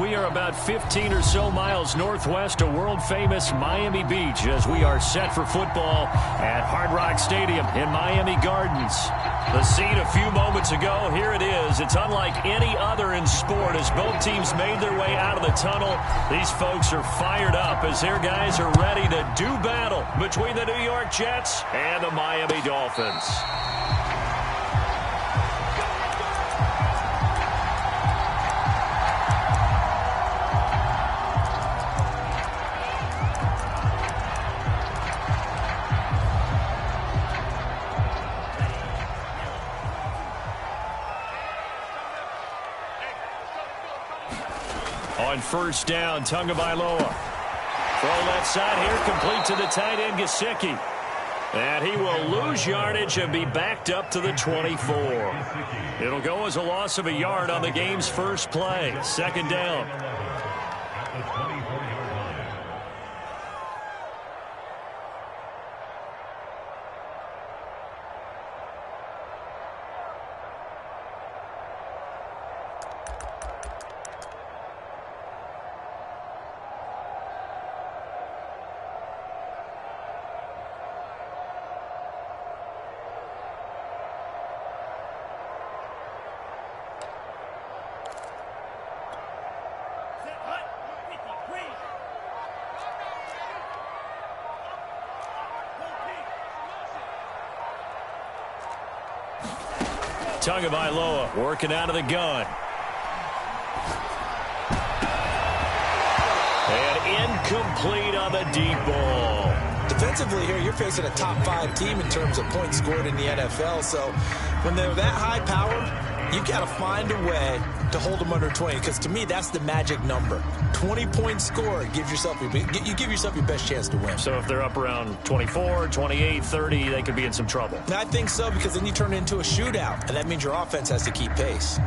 We are about 15 or so miles northwest of world-famous Miami Beach as we are set for football at Hard Rock Stadium in Miami Gardens. The scene a few moments ago, here it is. It's unlike any other in sport as both teams made their way out of the tunnel. These folks are fired up as their guys are ready to do battle between the New York Jets and the Miami Dolphins. On first down, Tagovailoa. Throw left side here, complete to the tight end, Gesicki. And he will lose yardage and be backed up to the 24. It'll go as a loss of a yard on the game's first play. Second down. Tagovailoa working out of the gun. And incomplete on the deep ball. Defensively here, you're facing a top 5 team in terms of points scored in the NFL. So when they're that high powered, you got to find a way to hold them under 20. Because to me, that's the magic number. 20 points scored gives yourself you give yourself your best chance to win. So if they're up around 24, 28, 30, they could be in some trouble. I think so, because then you turn it into a shootout, and that means your offense has to keep pace.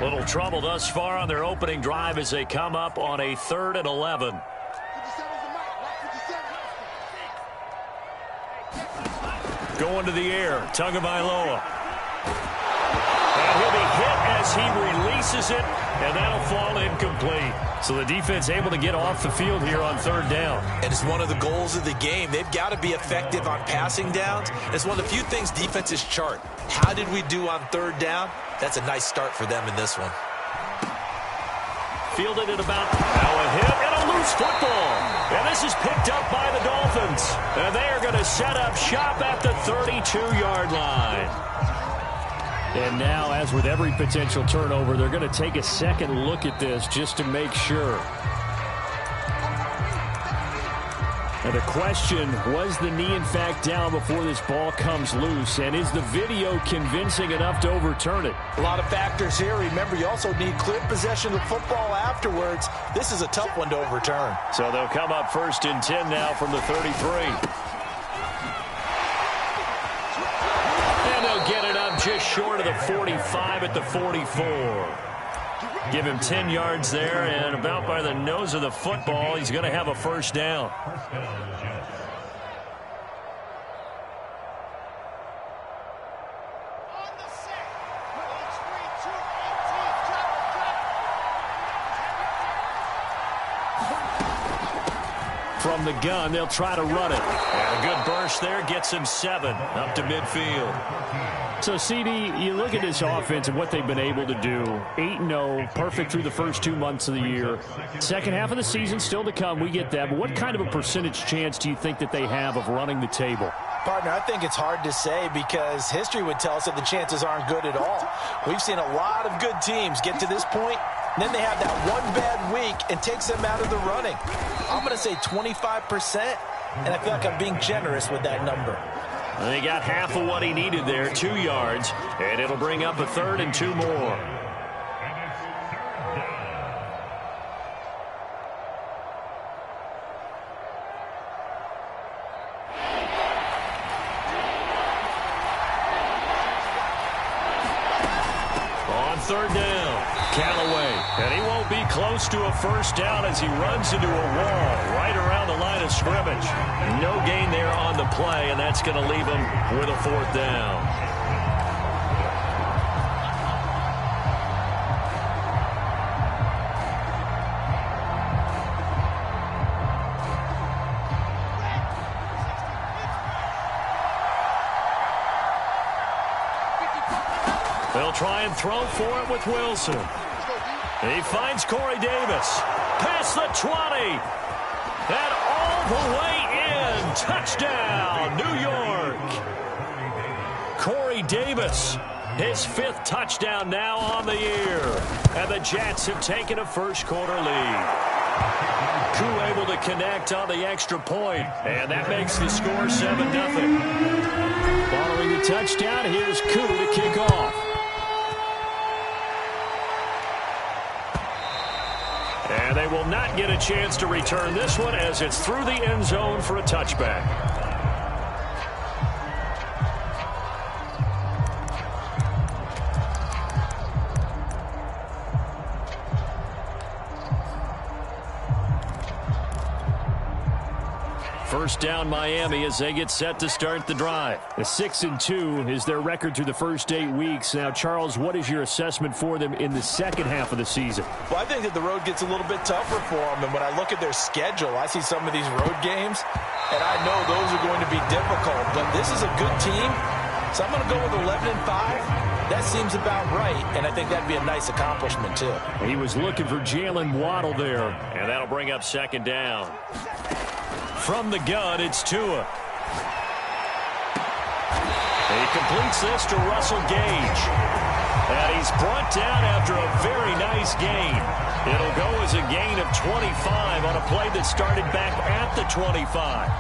Little trouble thus far on their opening drive as they come up on a 3rd and 11. Going to the air, Tagovailoa. And he'll be hit as he releases it, and that'll fall incomplete. So the defense able to get off the field here on 3rd down. And it's one of the goals of the game. They've got to be effective on passing downs. It's one of the few things defenses chart. How did we do on 3rd down? That's a nice start for them in this one. Fielded at about now a hit and a loose football. And this is picked up by the Dolphins. And they are going to set up shop at the 32-yard line. And now, as with every potential turnover, they're going to take a second look at this just to make sure. And the question, was the knee in fact down before this ball comes loose? And is the video convincing enough to overturn it? A lot of factors here. Remember, you also need clear possession of the football afterwards. This is a tough one to overturn. So they'll come up 1st and 10 now from the 33. And they'll get it up just short of the 45 at the 44. Give him 10 yards there, and about by the nose of the football, he's going to have a 1st down. From the gun, they'll try to run it. And a good burst there gets him 7 up to midfield. So, CD, you look at this offense and what they've been able to do. 8-0, perfect through the first 2 months of the year. Second half of the season still to come, we get that. But what kind of a percentage chance do you think that they have of running the table? Partner, I think it's hard to say because history would tell us that the chances aren't good at all. We've seen a lot of good teams get to this point, and then they have that one bad week and takes them out of the running. I'm going to say 25%, and I feel like I'm being generous with that number. And he got half of what he needed there, 2 yards, and it'll bring up a 3rd and 2 more. On 3rd down, Callaway, and he won't be close to a 1st down as he runs into a wall right around the line of scrimmage. No gain there on the play, and that's going to leave him with a 4th down. try and throw for it with Wilson. He finds Corey Davis. Past the 20. And all the way in. Touchdown, New York. Corey Davis, his 5th touchdown now on the year. And the Jets have taken a first-quarter lead. Koo able to connect on the extra point, and that makes the score 7-0. Following the touchdown, here's Koo to kick off. And they will not get a chance to return this one as it's through the end zone for a touchback. First down Miami as they get set to start the drive. The 6-2 is their record through the first 8 weeks. Now, Charles, what is your assessment for them in the second half of the season? Well, I think that the road gets a little bit tougher for them. And when I look at their schedule, I see some of these road games, and I know those are going to be difficult. But this is a good team, so I'm going to go with 11-5. That seems about right, and I think that'd be a nice accomplishment, too. He was looking for Jalen Waddle there. And that'll bring up second down. From the gun, it's Tua. He completes this to Russell Gage. And he's brought down after a very nice gain. It'll go as a gain of 25 on a play that started back at the 25.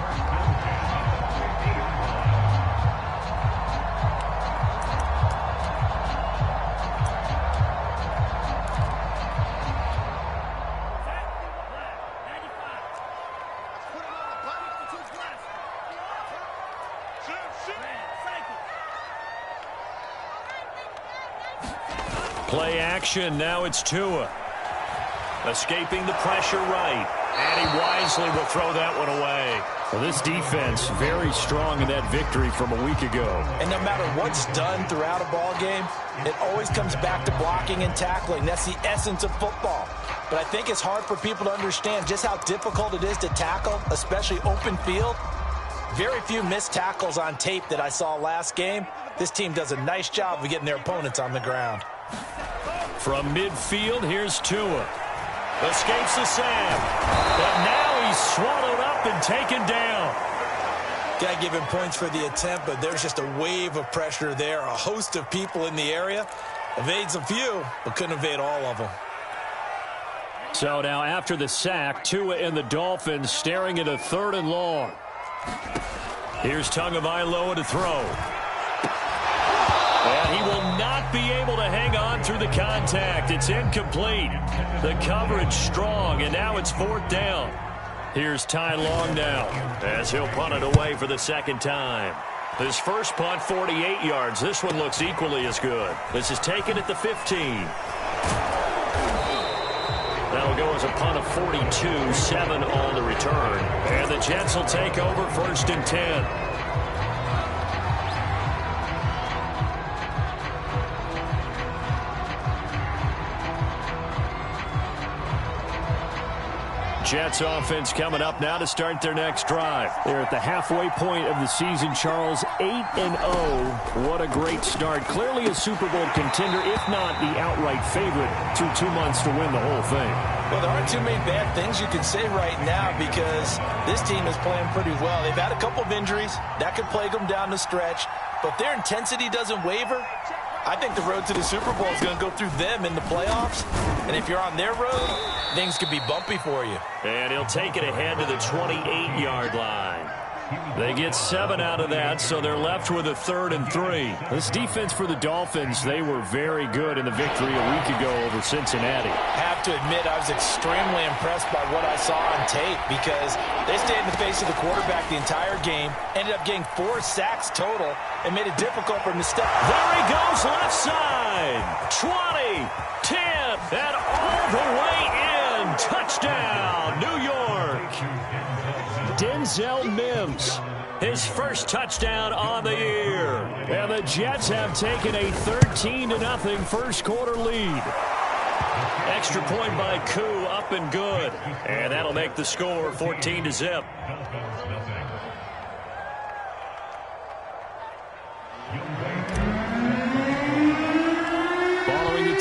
Play action, now it's Tua. Escaping the pressure right. And he wisely will throw that one away. Well, this defense very strong in that victory from a week ago. And no matter what's done throughout a ball game, it always comes back to blocking and tackling. That's the essence of football. But I think it's hard for people to understand just how difficult it is to tackle, especially open field. Very few missed tackles on tape that I saw last game. This team does a nice job of getting their opponents on the ground. From midfield, here's Tua. Escapes the sand. And now he's swallowed up and taken down. Got to give him points for the attempt, but there's just a wave of pressure there. A host of people in the area. Evades a few, but couldn't evade all of them. So now after the sack, Tua and the Dolphins staring at a 3rd and long. Here's Tagovailoa to throw. And he will not be able to hang on through the contact. It's incomplete. The coverage strong, and now it's 4th down. Here's Ty Long now as he'll punt it away for the 2nd time. His first punt, 48 yards. This one looks equally as good. This is taken at the 15. That'll go as a punt of 42, 7 on the return. And the Jets will take over 1st and 10. Jets offense coming up now to start their next drive. They're at the halfway point of the season, Charles. 8-0. What a great start. Clearly a Super Bowl contender, if not the outright favorite, through 2 months to win the whole thing. Well, there aren't too many bad things you can say right now because this team is playing pretty well. They've had a couple of injuries. That could plague them down the stretch. But if their intensity doesn't waver, I think the road to the Super Bowl is going to go through them in the playoffs. And if you're on their road, things could be bumpy for you. And he'll take it ahead to the 28-yard line. They get 7 out of that, so they're left with a 3rd and 3. This defense for the Dolphins, they were very good in the victory a week ago over Cincinnati. Have to admit, I was extremely impressed by what I saw on tape because they stayed in the face of the quarterback the entire game, ended up getting 4 sacks total, and made it difficult for him to step. There he goes, left side. 20, 10, and all the way in. Touchdown, New York. Denzel Mims, his first touchdown on the year. And the Jets have taken a 13-0 first quarter lead. Extra point by Koo, up and good. And that'll make the score 14-0.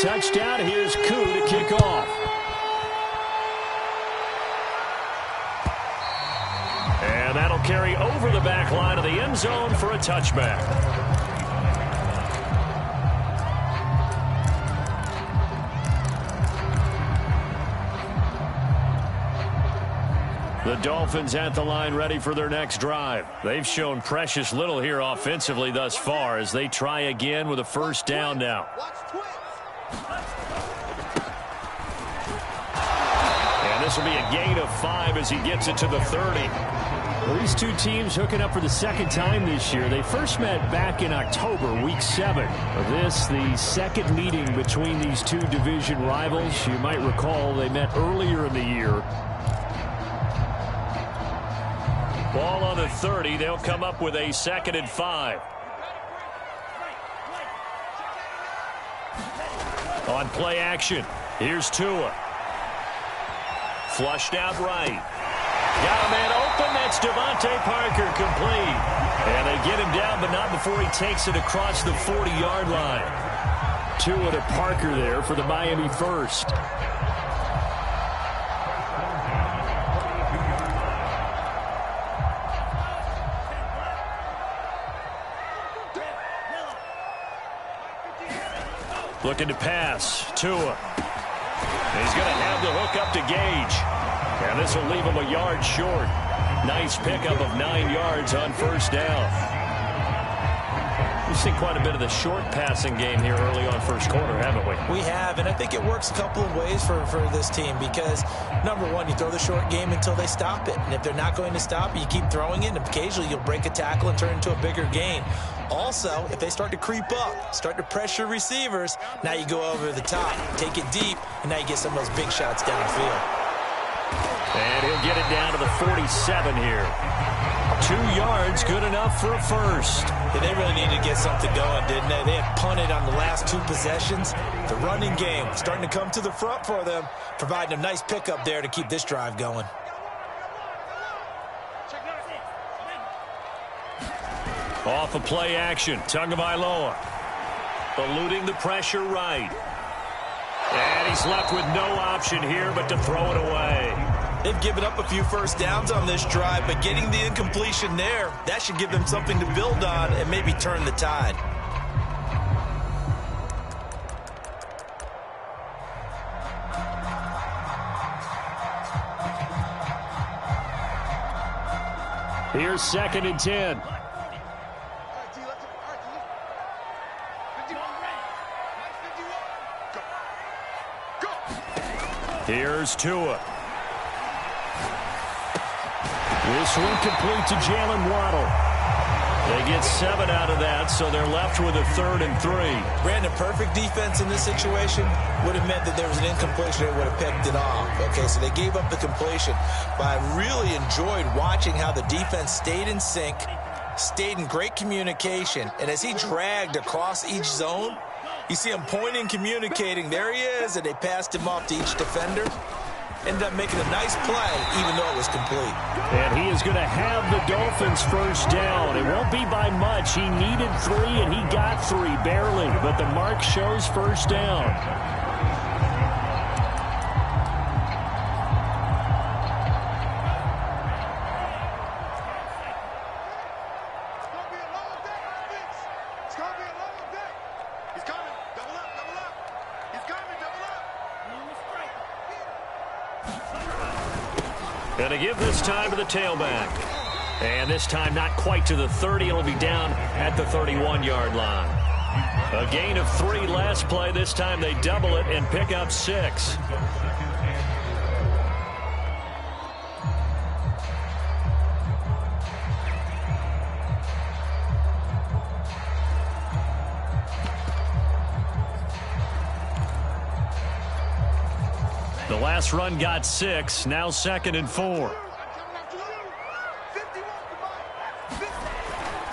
touchdown. Here's Koo to kick off. And that'll carry over the back line of the end zone for a touchback. The Dolphins at the line ready for their next drive. They've shown precious little here offensively thus far as they try again with a first down now. And this will be a gain of 5 as he gets it to the 30. Well, these two teams hooking up for the second time this year. They first met back in October, week 7. This, the second meeting between these two division rivals. You might recall they met earlier in the year. Ball on the 30. They'll come up with a 2nd and 5. On play action, here's Tua. Flushed out right. Got a man open. That's Devontae Parker, complete. And they get him down, but not before he takes it across the 40-yard line. Tua to Parker there for the Miami first. Looking to pass. Tua. He's going to have the hook up to Gage. And this will leave him a yard short. Nice pickup of 9 yards on first down. We've seen quite a bit of the short passing game here early on first quarter, haven't we? We have, and I think it works a couple of ways for this team because, number one, you throw the short game until they stop it. And if they're not going to stop it, you keep throwing it, and occasionally you'll break a tackle and turn it into a bigger gain. Also, if they start to creep up, start to pressure receivers, now you go over the top, take it deep, and now you get some of those big shots downfield. And he'll get it down to the 47 here. 2 yards, good enough for a first. Yeah, they really needed to get something going, didn't they? They had punted on the last 2 possessions. The running game starting to come to the front for them, providing a nice pickup there to keep this drive going. Off a play action, Tagovailoa. Eluding the pressure right. And he's left with no option here but to throw it away. They've given up a few first downs on this drive, but getting the incompletion there, that should give them something to build on and maybe turn the tide. Here's 2nd and 10. Here's Tua. This one complete to Jalen Waddle. They get 7 out of that, so they're left with a 3rd and 3. Brandon, perfect defense in this situation would have meant that there was an incompletion. They would have picked it off. Okay, so they gave up the completion. But I really enjoyed watching how the defense stayed in sync, stayed in great communication. And as he dragged across each zone, you see him pointing, communicating. There he is, and they passed him off to each defender. Ended up making a nice play, even though it was complete. And he is going to have the Dolphins first down. It won't be by much. He needed 3, and he got 3, barely. But the mark shows first down. Going to give this time to the tailback. And this time not quite to the 30. It'll be down at the 31-yard line. A gain of 3 last play. This time they double it and pick up 6. The last run got 6. Now 2nd and 4.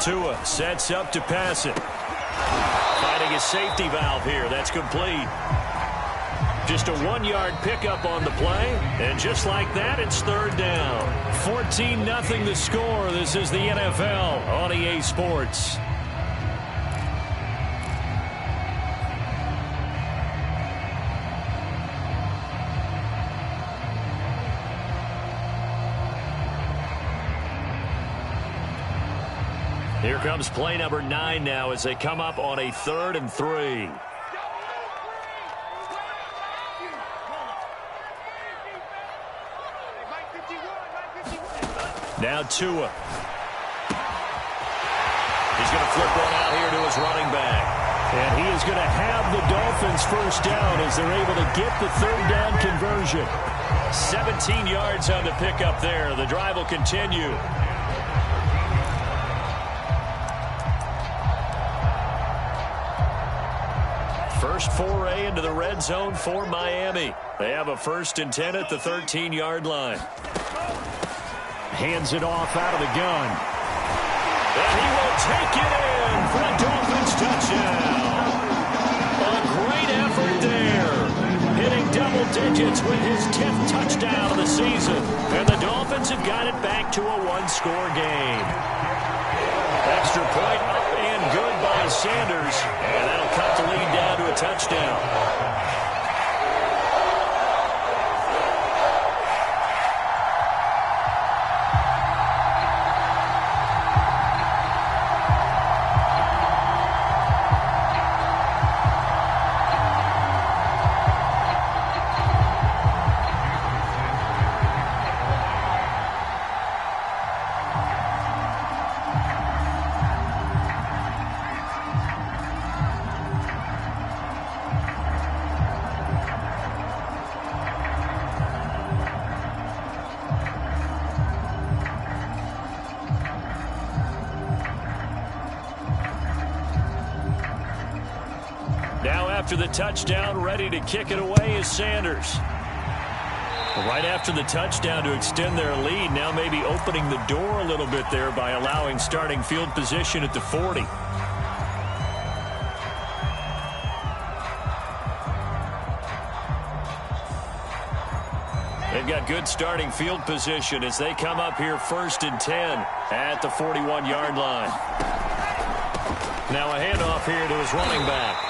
Tua sets up to pass it. Finding a safety valve here. That's complete. Just a 1-yard pickup on the play. And just like that, it's 3rd down. 14-0 the score. This is the NFL on EA Sports. Here comes play number 9 now as they come up on a 3rd and 3. Now Tua. He's going to flip one out here to his running back. And he is going to have the Dolphins first down as they're able to get the 3rd down conversion. 17 yards on the pickup there. The drive will continue. First foray into the red zone for Miami. They have a 1st and 10 at the 13-yard line. Hands it off out of the gun. And he will take it in for a Dolphins touchdown. A great effort there. Hitting double digits with his 10th touchdown of the season. And the Dolphins have got it back to a 1-score game. Extra point up and good by Sanders. And that'll cut the lead down to a touchdown. After the touchdown, ready to kick it away is Sanders. Right after the touchdown to extend their lead, now maybe opening the door a little bit there by allowing starting field position at the 40. They've got good starting field position as they come up here 1st and 10 at the 41-yard line. Now a handoff here to his running back.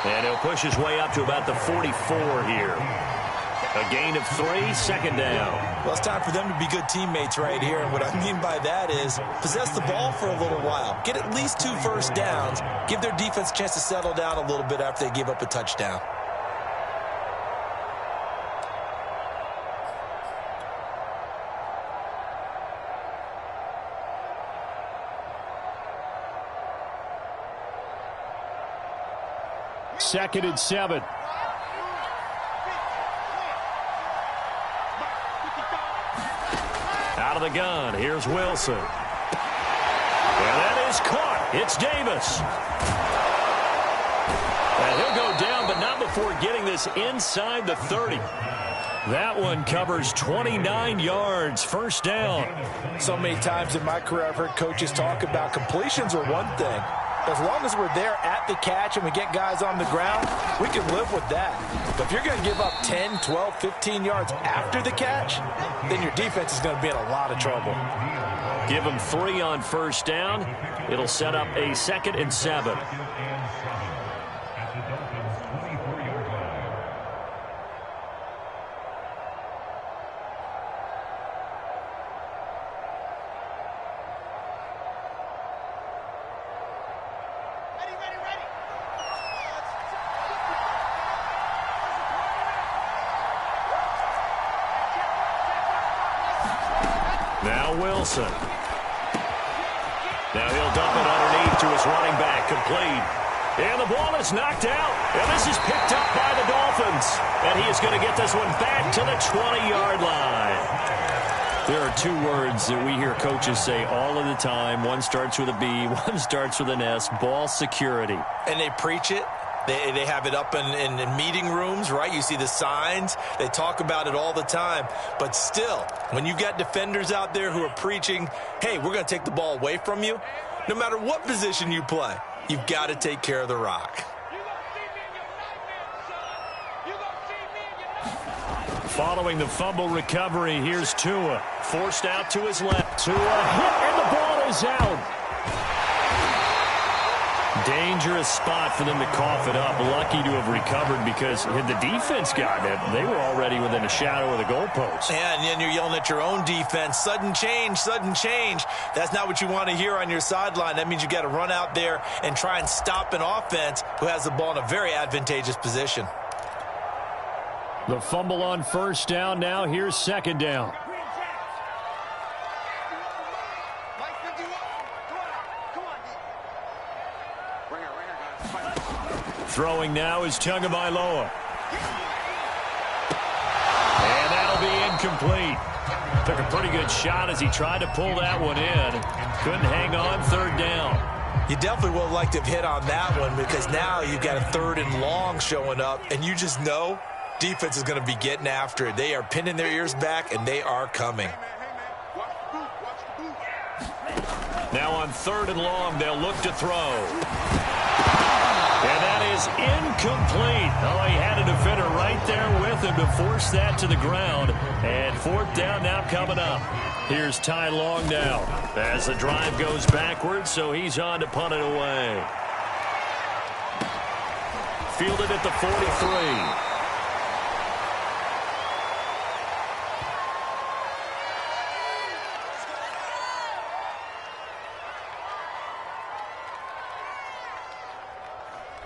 And he'll push his way up to about the 44 here. A gain of 3, 2nd down. Well, it's time for them to be good teammates right here. And what I mean by that is possess the ball for a little while. Get at least 2 first downs. Give their defense a chance to settle down a little bit after they give up a touchdown. Second and 7. Out of the gun. Here's Wilson. And that is caught. It's Davis. And he'll go down, but not before getting this inside the 30. That one covers 29 yards. First down. So many times in my career I've heard coaches talk about completions are one thing. As long as we're there at the catch and we get guys on the ground, we can live with that. But if you're going to give up 10, 12, 15 yards after the catch, then your defense is going to be in a lot of trouble. Give them 3 on first down. It'll set up a 2nd and 7. Now Wilson. Now he'll dump it underneath to his running back, complete. And the ball is knocked out. And this is picked up by the Dolphins. And he is going to get this one back to the 20-yard line. There are 2 words that we hear coaches say all of the time. One starts with a B, one starts with an S, ball security. And they preach it. They have it up in meeting rooms, right? You see the signs. They talk about it all the time. But still, when you got defenders out there who are preaching, hey, we're going to take the ball away from you, no matter what position you play, you've got to take care of the rock. Following the fumble recovery, here's Tua. Forced out to his left. Tua hit, and the ball is out. Dangerous spot for them to cough it up. Lucky to have recovered because had the defense gotten it, they were already within a shadow of the goalpost. And then you're yelling at your own defense, sudden change, sudden change. That's not what you want to hear on your sideline. That means you got to run out there and try and stop an offense who has the ball in a very advantageous position. The fumble on first down. Now here's second down. Throwing now is Tagovailoa. And that'll be incomplete. Took a pretty good shot as he tried to pull that one in. Couldn't hang on, third down. You definitely would have liked to have hit on that one because now you've got a third and long showing up, and you just know defense is going to be getting after it. They are pinning their ears back, and they are coming. Now on third and long, they'll look to throw. And that is incomplete. Oh, he had a defender right there with him to force that to the ground. And fourth down now coming up. Here's Ty Long now as the drive goes backwards, so he's on to punt it away. Fielded at the 43.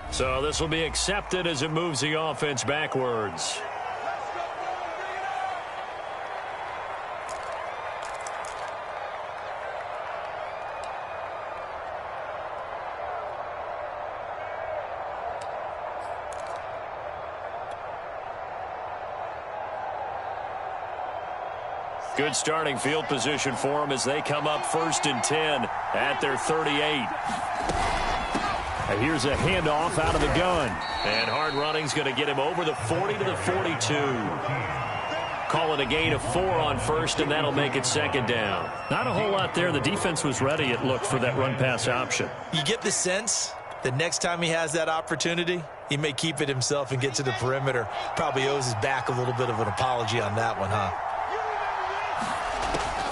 So this will be accepted as it moves the offense backwards. Good starting field position for them as they come up 1st and 10 at their 38. And here's a handoff out of the gun. And hard running's going to get him over the 40 to the 42. Call it a gain of 4 on first, and that'll make it second down. Not a whole lot there. The defense was ready, it looked, for that run-pass option. You get the sense that next time he has that opportunity, he may keep it himself and get to the perimeter. Probably owes his back a little bit of an apology on that one, huh?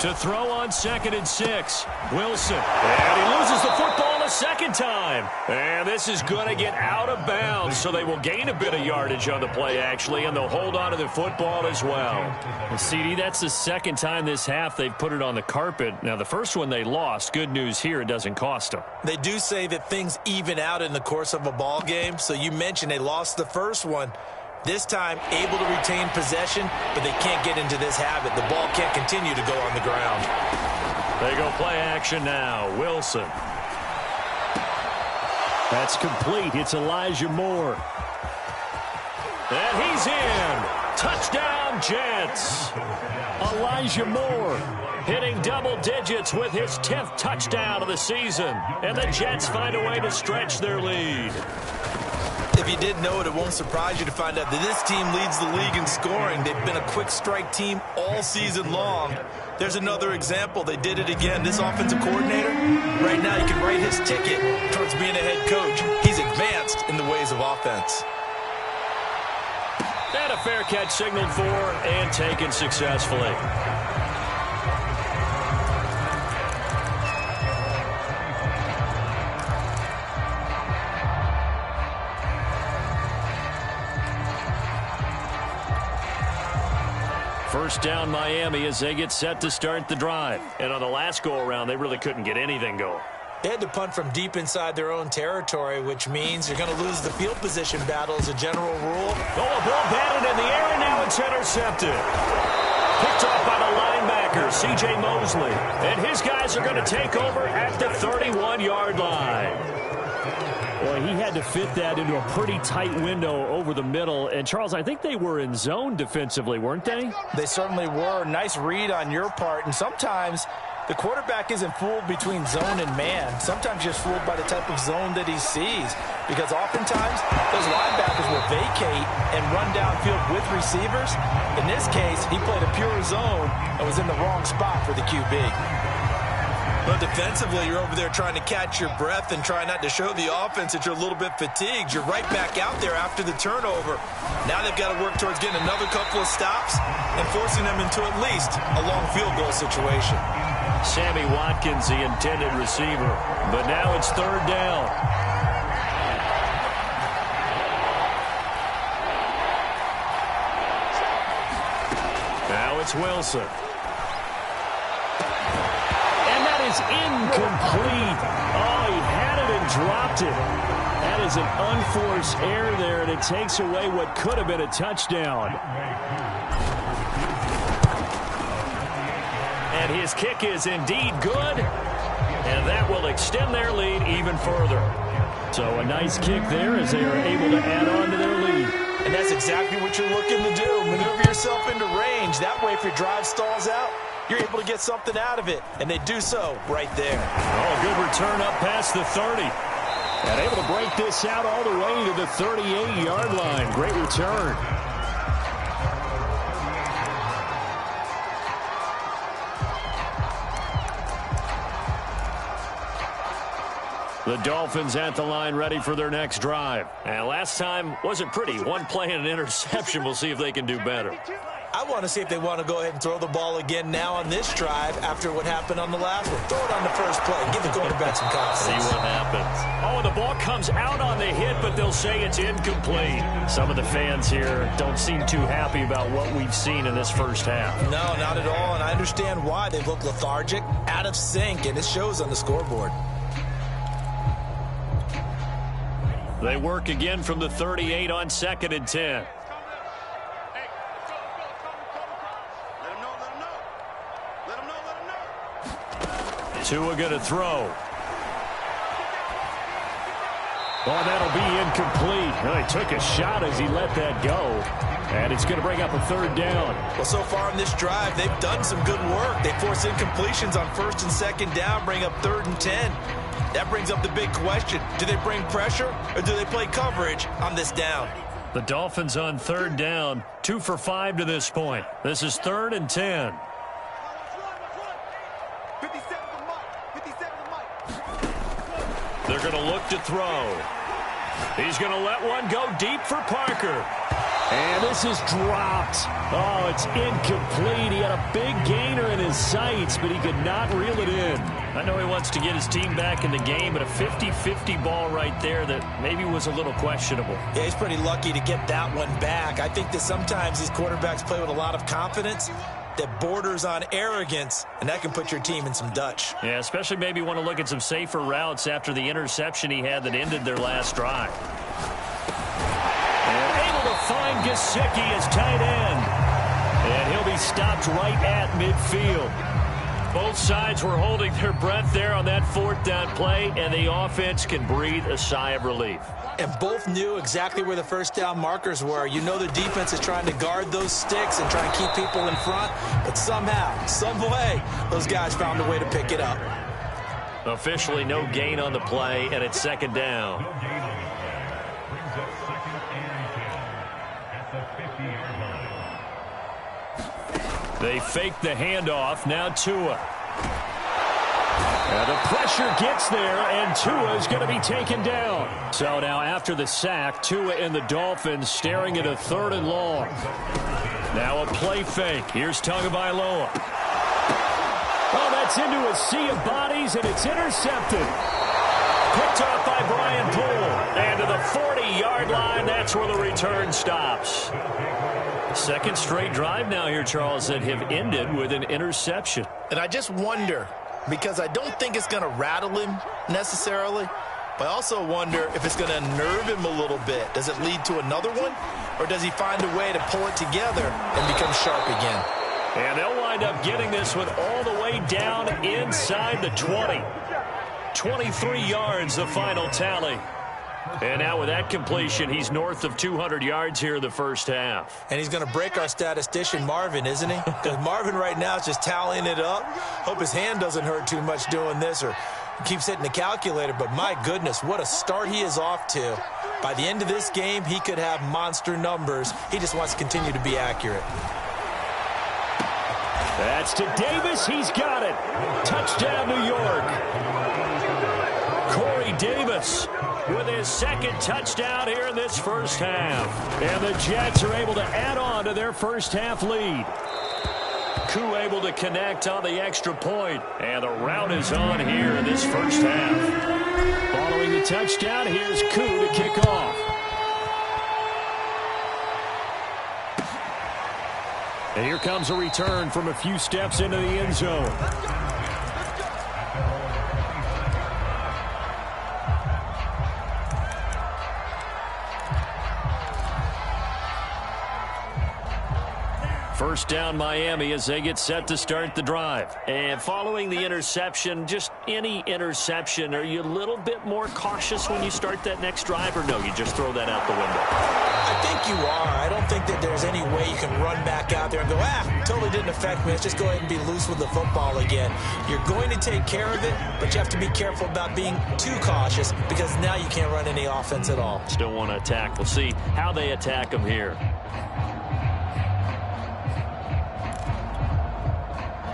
To throw on 2nd and 6. Wilson. And he loses the football a second time. And this is going to get out of bounds, so they will gain a bit of yardage on the play, actually, and they'll hold on to the football as well. And CD, that's the second time this half they've put it on the carpet. Now, the first one they lost. Good news here, it doesn't cost them. They do say that things even out in the course of a ball game. So you mentioned they lost the first one. This time, able to retain possession, but they can't get into this habit. The ball can't continue to go on the ground. They go play action now. Wilson. That's complete. It's Elijah Moore. And he's in. Touchdown, Jets. Elijah Moore hitting double digits with his 10th touchdown of the season. And the Jets find a way to stretch their lead. If you didn't know it, it won't surprise you to find out that this team leads the league in scoring. They've been a quick strike team all season long. There's another example. They did it again. This offensive coordinator, right now you can write his ticket towards being a head coach. He's advanced in the ways of offense. And a fair catch signaled for and taken successfully. First down Miami as they get set to start the drive. And on the last go-around, they really couldn't get anything going. They had to punt from deep inside their own territory, which means you're going to lose the field position battle as a general rule. Oh, a ball batted in the air, and now it's intercepted. Picked off by the linebacker, C.J. Mosley. And his guys are going to take over at the 31-yard line. Well, he had to fit that into a pretty tight window over the middle. And, Charles, I think they were in zone defensively, weren't they? They certainly were. Nice read on your part. And sometimes the quarterback isn't fooled between zone and man. Sometimes just fooled by the type of zone that he sees. Because oftentimes those linebackers will vacate and run downfield with receivers. In this case, he played a pure zone and was in the wrong spot for the QB. But defensively, you're over there trying to catch your breath and try not to show the offense that you're a little bit fatigued. You're right back out there after the turnover. Now they've got to work towards getting another couple of stops and forcing them into at least a long field goal situation. Sammy Watkins, the intended receiver. But now it's third down. it's Wilson. And that is incomplete. Oh, he had it and dropped it. That is an unforced error there, and it takes away what could have been a touchdown. And his kick is indeed good, and that will extend their lead even further. So a nice kick there as they are able to add on to their lead. And that's exactly what you're looking to do. Maneuver yourself into range. That way, if your drive stalls out, you're able to get something out of it. And they do so right there. Oh, good return up past the 30. And able to break this out all the way to the 38-yard line. Great return. The Dolphins at the line ready for their next drive. And last time wasn't pretty. One play and an interception. We'll see if they can do better. I want to see if they want to go ahead and throw the ball again now on this drive after what happened on the last one. Throw it on the first play. Give the quarterback some confidence. See what happens. Oh, and the ball comes out on the hit, but they'll say it's incomplete. Some of the fans here don't seem too happy about what we've seen in this first half. No, not at all, and I understand why. They look lethargic, out of sync, and it shows on the scoreboard. They work again from the 38 on 2nd and 10. Tua going to throw. Oh, that'll be incomplete. Well, he took a shot as he let that go. And it's going to bring up a 3rd down. Well, so far in this drive, they've done some good work. They force incompletions on 1st and 2nd down, bring up 3rd and 10. That brings up the big question. Do they bring pressure or do they play coverage on this down? The Dolphins on 3rd down, 2 for 5 to this point. This is 3rd and 10. They're going to look to throw. He's going to let one go deep for Parker. And this is dropped. Oh, it's incomplete. He had a big gainer in his sights, but he could not reel it in. I know he wants to get his team back in the game, but a 50-50 ball right there that maybe was a little questionable. Yeah, he's pretty lucky to get that one back. I think that sometimes these quarterbacks play with a lot of confidence that borders on arrogance, and that can put your team in some Dutch. Yeah, especially maybe want to look at some safer routes after the interception he had that ended their last drive. And able to find Gesicki as tight end. And he'll be stopped right at midfield. Both sides were holding their breath there on that 4th down play, and the offense can breathe a sigh of relief. And both knew exactly where the 1st down markers were. You know the defense is trying to guard those sticks and try and keep people in front, but somehow, some way, those guys found a way to pick it up. Officially no gain on the play, and it's 2nd down. They fake the handoff. Now Tua. And the pressure gets there, and Tua is going to be taken down. So now after the sack, Tua and the Dolphins staring at a 3rd and long. Now a play fake. Here's Tagovailoa. Oh, that's into a sea of bodies, and it's intercepted. Picked off by Brian Poole. And to the 40-yard line, that's where the return stops. 2nd straight drive now here, Charles, that have ended with an interception. And I just wonder, because I don't think it's going to rattle him necessarily, but I also wonder if it's going to unnerve him a little bit. Does it lead to another one, or does he find a way to pull it together and become sharp again? And they'll wind up getting this one all the way down inside the 20. 23 yards, the final tally. And now with that completion, he's north of 200 yards here in the first half. And he's going to break our statistician, Marvin, isn't he? Because Marvin right now is just tallying it up. Hope his hand doesn't hurt too much doing this or keeps hitting the calculator. But my goodness, what a start he is off to. By the end of this game, he could have monster numbers. He just wants to continue to be accurate. That's to Davis. He's got it. Touchdown, New York. Corey Davis with his 2nd touchdown here in this first half. And the Jets are able to add on to their first half lead. Koo able to connect on the extra point. And the route is on here in this first half. Following the touchdown, here's Koo to kick off. And here comes a return from a few steps into the end zone. First down, Miami, as they get set to start the drive. And following the interception, just any interception, are you a little bit more cautious when you start that next drive, or no, you just throw that out the window? I think you are. I don't think that there's any way you can run back out there and go, totally didn't affect me. Let's just go ahead and be loose with the football again. You're going to take care of it, but you have to be careful about being too cautious because now you can't run any offense at all. Still want to attack. We'll see how they attack them here.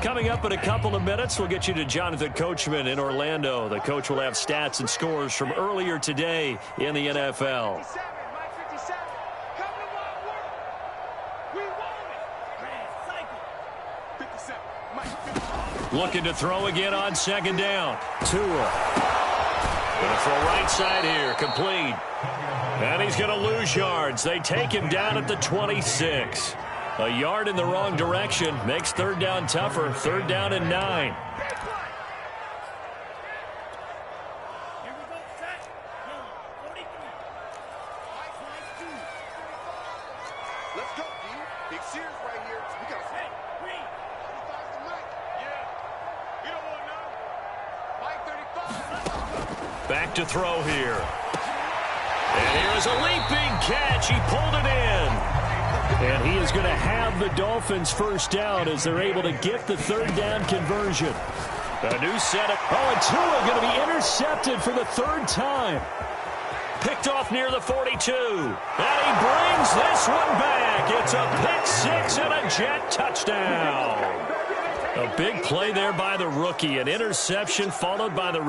Coming up in a couple of minutes, we'll get you to Jonathan Coachman in Orlando. The coach will have stats and scores from earlier today in the NFL. Looking to throw again on second down. Tua. Going to throw right side here, complete. And he's going to lose yards. They take him down at the 26. A yard in the wrong direction makes third down tougher. 3rd down and 9. Let's go, D. Big Sears right here. We got to You don't want none. Mike 35. Back to throw here. And here's a leaping catch. He pulled it in. And he is going to have the Dolphins first down as they're able to get the 3rd down conversion. A new setup. Oh, and Tua going to be intercepted for the 3rd time. Picked off near the 42. And he brings this one back. It's a pick 6 and a Jet touchdown. A big play there by the rookie. An interception followed by the